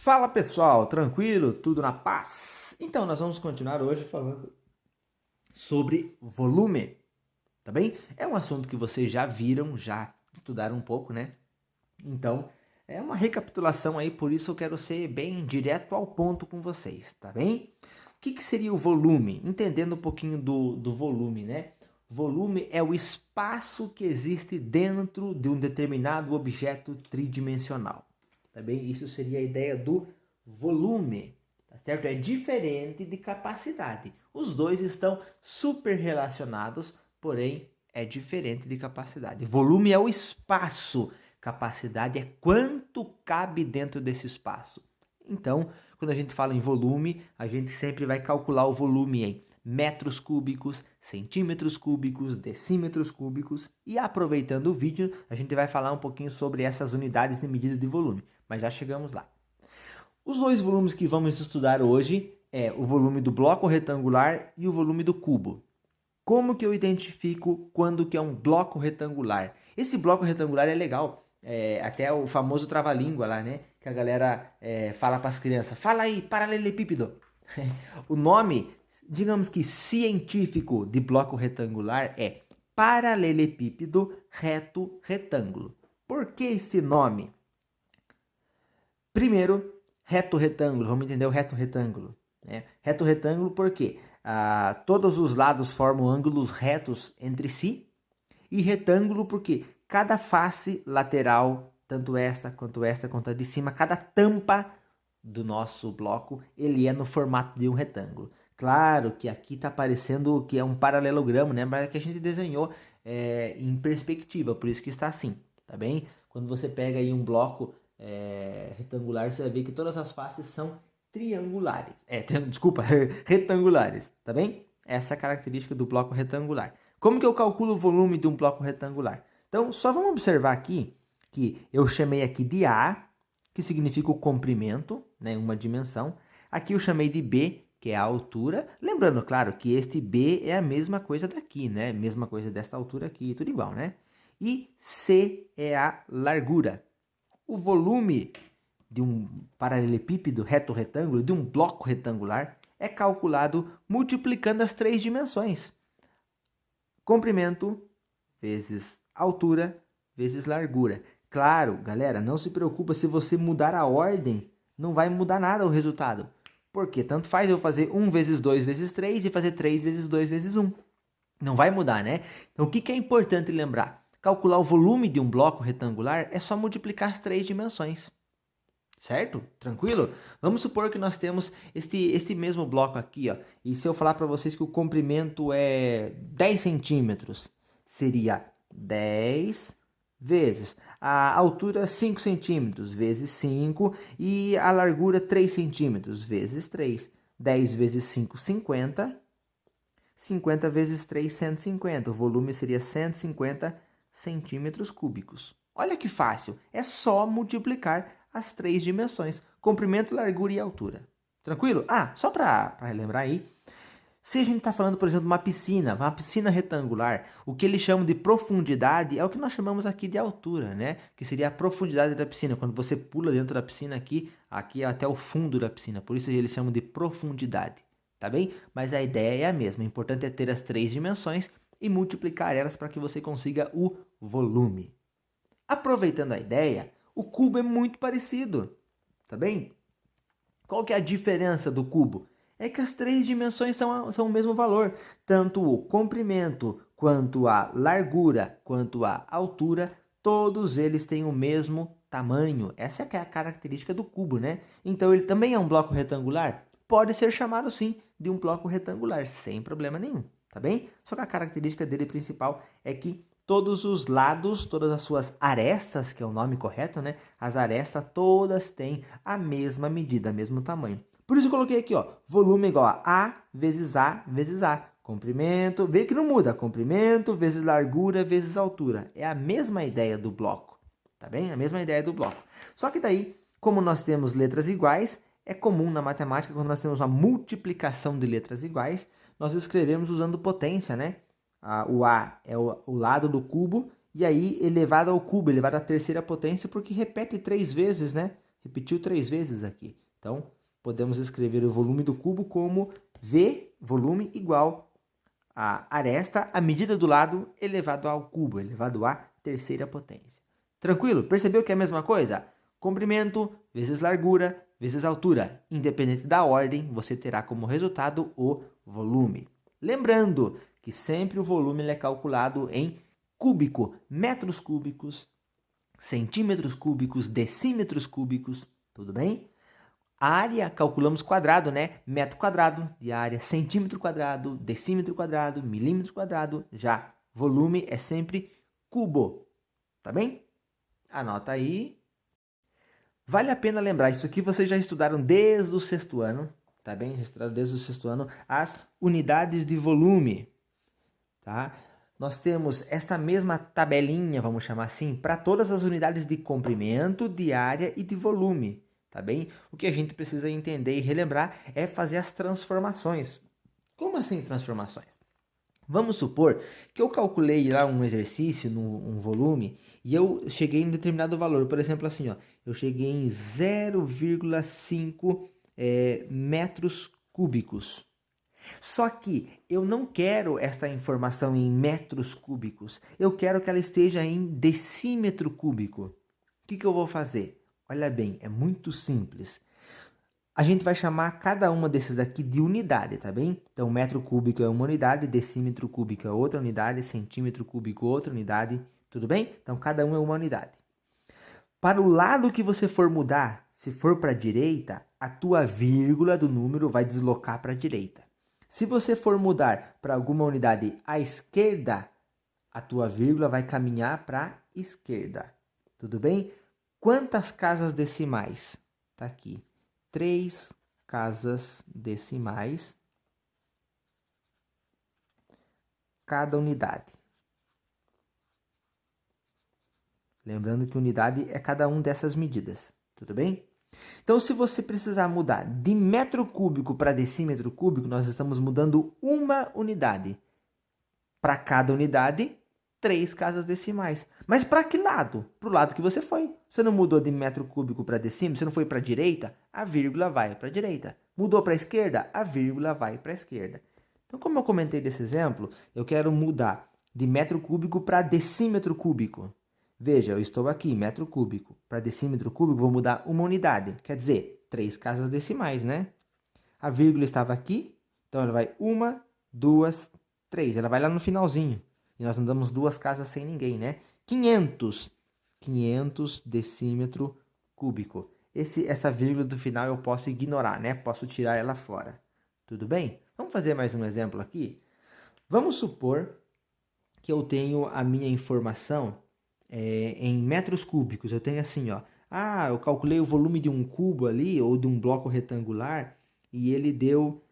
Fala pessoal, tranquilo? Tudo na paz? Então, nós vamos continuar hoje falando sobre volume, tá bem? É um assunto que vocês já viram, já estudaram um pouco, né? Então, é uma recapitulação aí, por isso eu quero ser bem direto ao ponto com vocês, tá bem? O que seria o volume? Entendendo um pouquinho do volume, né? Volume é o espaço que existe dentro de um determinado objeto tridimensional. Tá bem? Isso seria a ideia do volume, tá certo? É diferente de capacidade. Os dois estão super relacionados, porém é diferente de capacidade. Volume é o espaço, capacidade é quanto cabe dentro desse espaço. Então, quando a gente fala em volume, a gente sempre vai calcular o volume em metros cúbicos, centímetros cúbicos, decímetros cúbicos. E aproveitando o vídeo, a gente vai falar um pouquinho sobre essas unidades de medida de volume. Mas já chegamos lá. Os dois volumes que vamos estudar hoje é o volume do bloco retangular e o volume do cubo. Como que eu identifico quando que é um bloco retangular? Esse bloco retangular é legal. Até o famoso trava-língua lá, né? Que a galera fala para as crianças. Fala aí, paralelepípedo. O nome, digamos que científico de bloco retangular é paralelepípedo reto retângulo. Por que esse nome? Primeiro, reto retângulo. Vamos entender o reto retângulo. Né? Reto retângulo porque todos os lados formam ângulos retos entre si. E retângulo porque cada face lateral, tanto esta quanto a de cima, cada tampa do nosso bloco, ele é no formato de um retângulo. Claro que aqui está aparecendo que é um paralelogramo, né? Mas é que a gente desenhou em perspectiva, por isso que está assim, tá bem? Quando você pega aí um bloco retangular, você vai ver que todas as faces são triangulares. Desculpa, retangulares, tá bem? Essa é a característica do bloco retangular. Como que eu calculo o volume de um bloco retangular? Então, só vamos observar aqui que eu chamei aqui de A, que significa o comprimento, né, uma dimensão. Aqui eu chamei de B, que é a altura. Lembrando, claro, que este B é a mesma coisa daqui, né? Mesma coisa desta altura aqui, tudo igual, né? E C é a largura. O volume de um paralelepípedo reto-retângulo, de um bloco retangular, é calculado multiplicando as três dimensões. Comprimento vezes altura vezes largura. Claro, galera, não se preocupa se você mudar a ordem, não vai mudar nada o resultado. Porque tanto faz eu fazer 1 vezes 2 vezes 3 e fazer 3 vezes 2 vezes 1. Não vai mudar, né? Então, o que é importante lembrar? Calcular o volume de um bloco retangular é só multiplicar as três dimensões. Certo? Tranquilo? Vamos supor que nós temos este mesmo bloco aqui, ó. E se eu falar para vocês que o comprimento é 10 centímetros, seria 10 vezes a altura 5 centímetros, vezes 5, e a largura 3 centímetros, vezes 3. 10 vezes 5, 50. 50 vezes 3, 150. O volume seria 150 centímetros cúbicos. Olha que fácil, é só multiplicar as três dimensões, comprimento, largura e altura. Tranquilo? Só para relembrar aí, se a gente está falando, por exemplo, de uma piscina retangular, o que eles chamam de profundidade é o que nós chamamos aqui de altura, né? Que seria a profundidade da piscina, quando você pula dentro da piscina aqui é até o fundo da piscina, por isso eles chamam de profundidade, tá bem? Mas a ideia é a mesma, o importante é ter as três dimensões e multiplicar elas para que você consiga o volume. Aproveitando a ideia, o cubo é muito parecido, tá bem? Qual que é a diferença do cubo? É que as três dimensões são o mesmo valor. Tanto o comprimento, quanto a largura, quanto a altura, todos eles têm o mesmo tamanho. Essa é a característica do cubo, né? Então ele também é um bloco retangular? Pode ser chamado sim de um bloco retangular, sem problema nenhum, tá bem? Só que a característica dele principal é que todos os lados, todas as suas arestas, que é o nome correto, né? As arestas todas têm a mesma medida, o mesmo tamanho. Por isso eu coloquei aqui, ó, volume igual a vezes A vezes A. Comprimento, vê que não muda, comprimento vezes largura vezes altura. É a mesma ideia do bloco, tá bem? A mesma ideia do bloco. Só que daí, como nós temos letras iguais, é comum na matemática, quando nós temos uma multiplicação de letras iguais, nós escrevemos usando potência, né? O A é o lado do cubo, e aí elevado ao cubo, elevado à terceira potência, porque repete 3 vezes, né? repetiu 3 vezes aqui. Então, podemos escrever o volume do cubo como V, volume, igual a aresta, a medida do lado, elevado ao cubo, elevado à terceira potência. Tranquilo? Percebeu que é a mesma coisa? Comprimento vezes largura vezes altura. Independente da ordem, você terá como resultado o volume. Lembrando que sempre o volume é calculado em cúbico, metros cúbicos, centímetros cúbicos, decímetros cúbicos, tudo bem? Área, calculamos quadrado, né? Metro quadrado de área, centímetro quadrado, decímetro quadrado, milímetro quadrado. Já volume é sempre cubo, tá bem? Anota aí. Vale a pena lembrar, isso aqui vocês já estudaram desde o 6º ano, tá bem? Já estudaram desde o 6º ano as unidades de volume, tá? Nós temos esta mesma tabelinha, vamos chamar assim, para todas as unidades de comprimento, de área e de volume, tá bem? O que a gente precisa entender e relembrar é fazer as transformações. Como assim transformações? Vamos supor que eu calculei lá um exercício, um volume, e eu cheguei em um determinado valor. Por exemplo, assim, ó, eu cheguei em 0,5 metros cúbicos. Só que eu não quero esta informação em metros cúbicos. Eu quero que ela esteja em decímetro cúbico. O que eu vou fazer? Olha bem, é muito simples. A gente vai chamar cada uma desses aqui de unidade, tá bem? Então, metro cúbico é uma unidade, decímetro cúbico é outra unidade, centímetro cúbico outra unidade, tudo bem? Então, cada um é uma unidade. Para o lado que você for mudar, se for para a direita, a tua vírgula do número vai deslocar para a direita. Se você for mudar para alguma unidade à esquerda, a tua vírgula vai caminhar para a esquerda, tudo bem? Quantas casas decimais? Tá aqui. 3 casas decimais cada unidade. Lembrando que unidade é cada uma dessas medidas, tudo bem? Então, se você precisar mudar de metro cúbico para decímetro cúbico, nós estamos mudando uma unidade. Para cada unidade, 3 casas decimais. Mas para que lado? Para o lado que você foi. Você não mudou de metro cúbico para decímetro, você não foi para a direita, a vírgula vai para a direita. Mudou para a esquerda, a vírgula vai para a esquerda. Então, como eu comentei desse exemplo, eu quero mudar de metro cúbico para decímetro cúbico. Veja, eu estou aqui, metro cúbico. Para decímetro cúbico, vou mudar uma unidade. Quer dizer, 3 casas decimais, né? A vírgula estava aqui, então ela vai 1, 2, 3. Ela vai lá no finalzinho. E nós andamos 2 casas sem ninguém, né? 500 decímetro cúbico. Essa vírgula do final eu posso ignorar, né? Posso tirar ela fora. Tudo bem? Vamos fazer mais um exemplo aqui? Vamos supor que eu tenho a minha informação em metros cúbicos. Eu tenho assim, ó. Ah, eu calculei o volume de um cubo ali, ou de um bloco retangular, e ele deu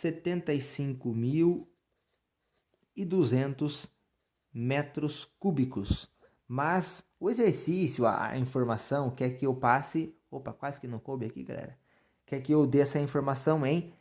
75.200 metros cúbicos. Mas o exercício, a informação, quer que eu passe... Opa, quase que não coube aqui, galera. Quer que eu dê essa informação em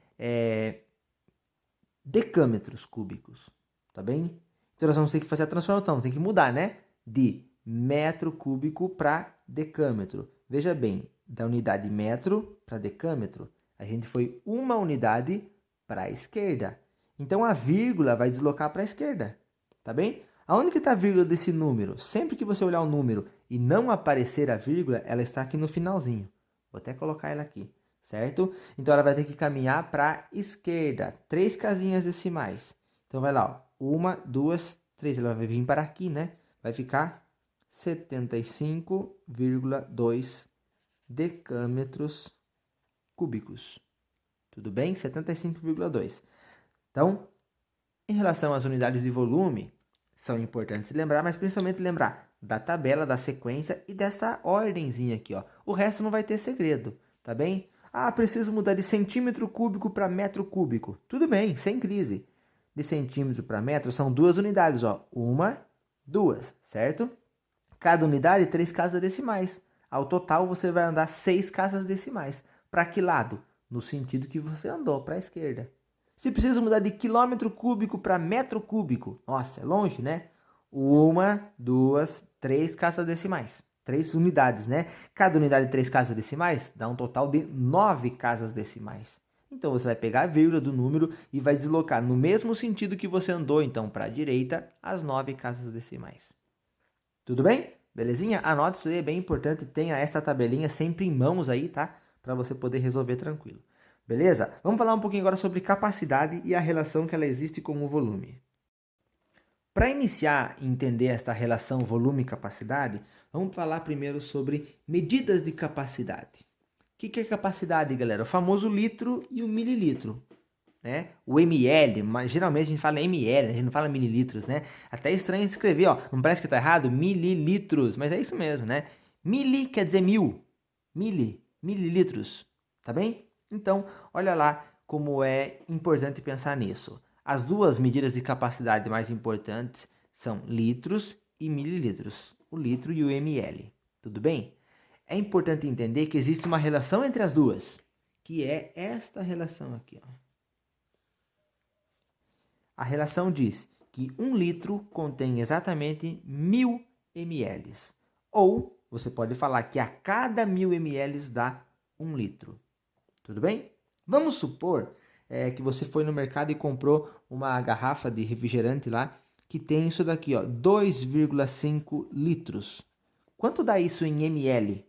decâmetros cúbicos, tá bem? Então nós vamos ter que fazer a transformação, tem que mudar, né? De metro cúbico para decâmetro. Veja bem, da unidade metro para decâmetro, a gente foi uma unidade para a esquerda. Então a vírgula vai deslocar para a esquerda, tá bem? Aonde que está a vírgula desse número? Sempre que você olhar o número e não aparecer a vírgula, ela está aqui no finalzinho. Vou até colocar ela aqui, certo? Então ela vai ter que caminhar para a esquerda, 3 casinhas decimais. Então vai lá, ó, 1, 2, 3, ela vai vir para aqui, né? Vai ficar 75,2 decâmetros cúbicos. Tudo bem? 75,2. Então, em relação às unidades de volume, são importantes lembrar, mas principalmente lembrar da tabela, da sequência e dessa ordenzinha aqui, ó. O resto não vai ter segredo, tá bem? Ah, preciso mudar de centímetro cúbico para metro cúbico. Tudo bem, sem crise. De centímetro para metro são 2 unidades, ó. 1, 2, certo? Cada unidade, 3 casas decimais. Ao total, você vai andar 6 casas decimais. Para que lado? No sentido que você andou, para a esquerda. Se precisa mudar de quilômetro cúbico para metro cúbico, nossa, é longe, né? 1, 2, 3 casas decimais. 3 unidades, né? Cada unidade de 3 casas decimais dá um total de 9 casas decimais. Então, você vai pegar a vírgula do número e vai deslocar no mesmo sentido que você andou, então, para a direita, as 9 casas decimais. Tudo bem? Belezinha? Anote isso aí, é bem importante. Tenha esta tabelinha sempre em mãos aí, tá? Para você poder resolver tranquilo. Beleza? Vamos falar um pouquinho agora sobre capacidade e a relação que ela existe com o volume. Para iniciar e entender esta relação volume e capacidade, vamos falar primeiro sobre medidas de capacidade. O que é capacidade, galera? O famoso litro e o mililitro, né? O ml, mas geralmente a gente fala ml, a gente não fala mililitros, né? Até é estranho escrever, ó, não parece que está errado? Mililitros, mas é isso mesmo, né? Mili quer dizer mil, mililitros, tá bem? Então, olha lá como é importante pensar nisso. As duas medidas de capacidade mais importantes são litros e mililitros, o litro e o ml, tudo bem? É importante entender que existe uma relação entre as duas, que é esta relação aqui, ó. A relação diz que 1 litro contém exatamente 1000 ml. Ou você pode falar que a cada 1000 ml dá 1 litro. Tudo bem? Vamos supor que você foi no mercado e comprou uma garrafa de refrigerante lá que tem isso daqui, ó, 2,5 litros. Quanto dá isso em ml?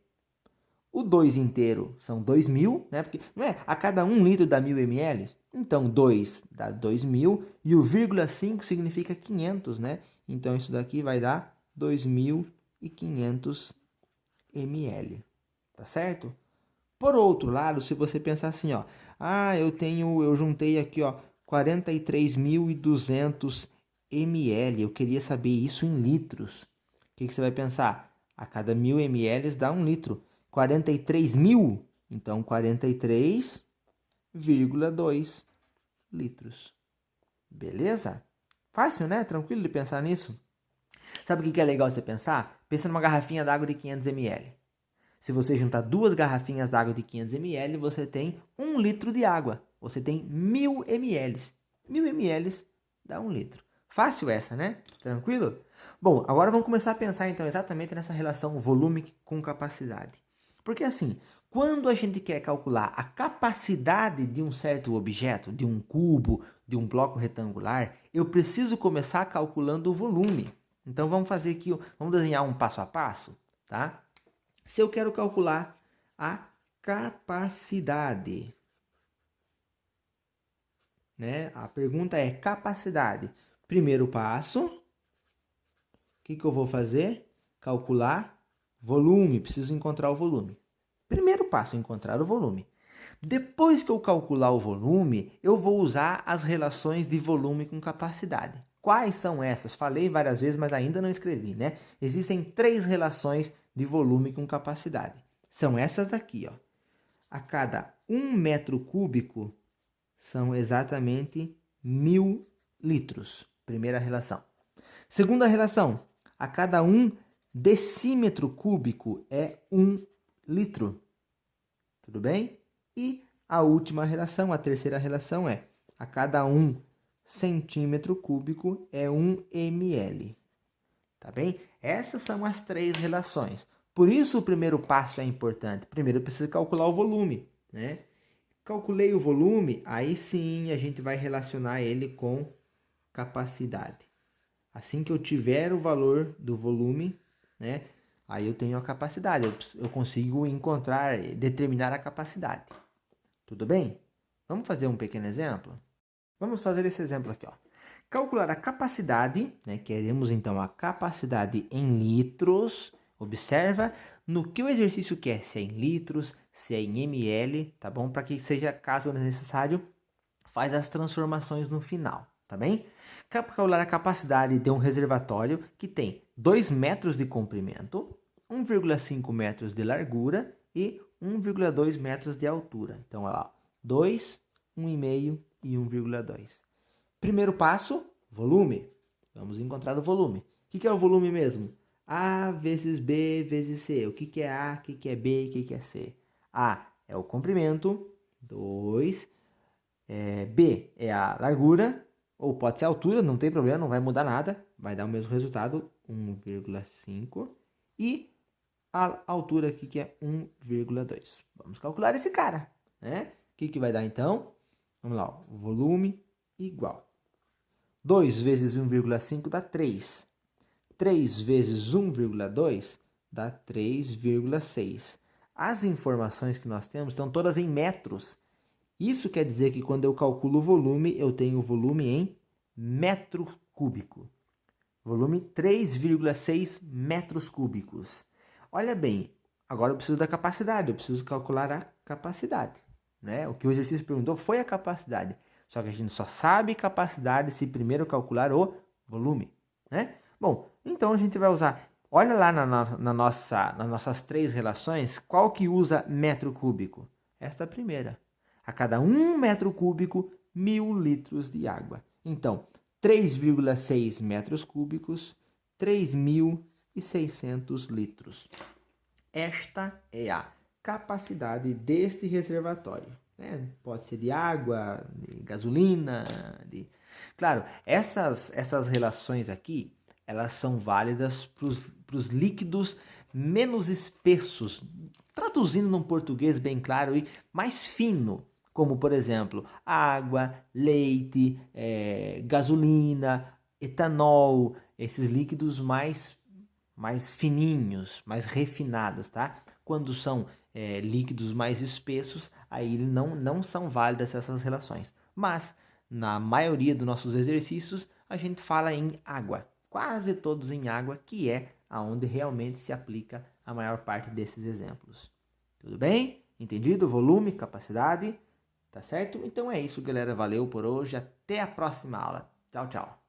O 2 inteiro são 2.000, né? Porque não é a cada 1 litro dá 1000 ml? Então 2 dá 2.000 e o 0,5 significa 500, né? Então isso daqui vai dar 2.500 ml, tá certo? Por outro lado, se você pensar assim, ó, eu juntei aqui, ó, 43.200 ml, eu queria saber isso em litros. O que você vai pensar? A cada 1000 ml dá 1 litro. 43.000, então 43,2 litros. Beleza? Fácil, né? Tranquilo de pensar nisso? Sabe o que é legal você pensar? Pensa numa garrafinha d'água de 500 ml. Se você juntar 2 garrafinhas d'água de 500 ml, você tem 1 litro de água. Você tem 1000 ml. 1000 ml dá 1 litro. Fácil essa, né? Tranquilo? Bom, agora vamos começar a pensar então exatamente nessa relação volume com capacidade. Porque assim, quando a gente quer calcular a capacidade de um certo objeto, de um cubo, de um bloco retangular, eu preciso começar calculando o volume. Então vamos fazer aqui, vamos desenhar um passo a passo, tá? Se eu quero calcular a capacidade, né? A pergunta é capacidade. Primeiro passo, o que eu vou fazer? Calcular volume, preciso encontrar o volume. Primeiro passo, encontrar o volume. Depois que eu calcular o volume, eu vou usar as relações de volume com capacidade. Quais são essas? Falei várias vezes, mas ainda não escrevi, né? Existem 3 relações de volume com capacidade. São essas daqui, ó. A cada 1 metro cúbico são exatamente 1000 litros. Primeira relação. Segunda relação, a cada 1 decímetro cúbico é 1 litro. Tudo bem? E a última relação, a terceira relação é a cada 1 centímetro cúbico é 1 ml. Tá bem? Essas são as 3 relações. Por isso o primeiro passo é importante. Primeiro eu preciso calcular o volume, né? Calculei o volume, aí sim a gente vai relacionar ele com capacidade. Assim que eu tiver o valor do volume, né? Aí eu tenho a capacidade, eu consigo encontrar, determinar a capacidade. Tudo bem? Vamos fazer um pequeno exemplo? Vamos fazer esse exemplo aqui, ó. Calcular a capacidade, né? Queremos então a capacidade em litros. Observa no que o exercício quer, se é em litros, se é em ml, tá bom? Para que seja, caso necessário, faz as transformações no final, tá bem? Calcular a capacidade de um reservatório que tem 2 metros de comprimento, 1,5 metros de largura e 1,2 metros de altura. Então, olha lá, 2, 1,5 e 1,2. Primeiro passo, volume. Vamos encontrar o volume. O que é o volume mesmo? A vezes B vezes C. O que é A, o que é B e o que é C? A é o comprimento, 2. B é a largura, ou pode ser a altura, não tem problema, não vai mudar nada. Vai dar o mesmo resultado, 1,5. E a altura aqui que é 1,2. Vamos calcular esse cara, né? O que vai dar então? Vamos lá, o volume igual. 2 vezes 1,5 dá 3. 3 vezes 1,2 dá 3,6. As informações que nós temos estão todas em metros. Isso quer dizer que quando eu calculo o volume, eu tenho o volume em metro cúbico. Volume 3,6 metros cúbicos. Olha bem, agora eu preciso da capacidade, eu preciso calcular a capacidade, né? O que o exercício perguntou foi a capacidade. Só que a gente só sabe capacidade se primeiro calcular o volume, né? Bom, então a gente vai usar, olha lá nas nossas três relações, qual que usa metro cúbico? Esta primeira. A cada 1 metro cúbico, 1.000 litros de água. Então, 3,6 metros cúbicos, 3.600 litros. Esta é a capacidade deste reservatório, né? Pode ser de água, de gasolina, de... Claro, essas relações aqui, elas são válidas para os líquidos menos espessos, traduzindo num português bem claro e mais fino, como por exemplo, água, leite, gasolina, etanol, esses líquidos mais fininhos, mais refinados, tá? Quando são líquidos mais espessos, aí não são válidas essas relações. Mas, na maioria dos nossos exercícios, a gente fala em água. Quase todos em água, que é aonde realmente se aplica a maior parte desses exemplos. Tudo bem? Entendido? Volume, capacidade, tá certo? Então é isso, galera. Valeu por hoje. Até a próxima aula. Tchau, tchau.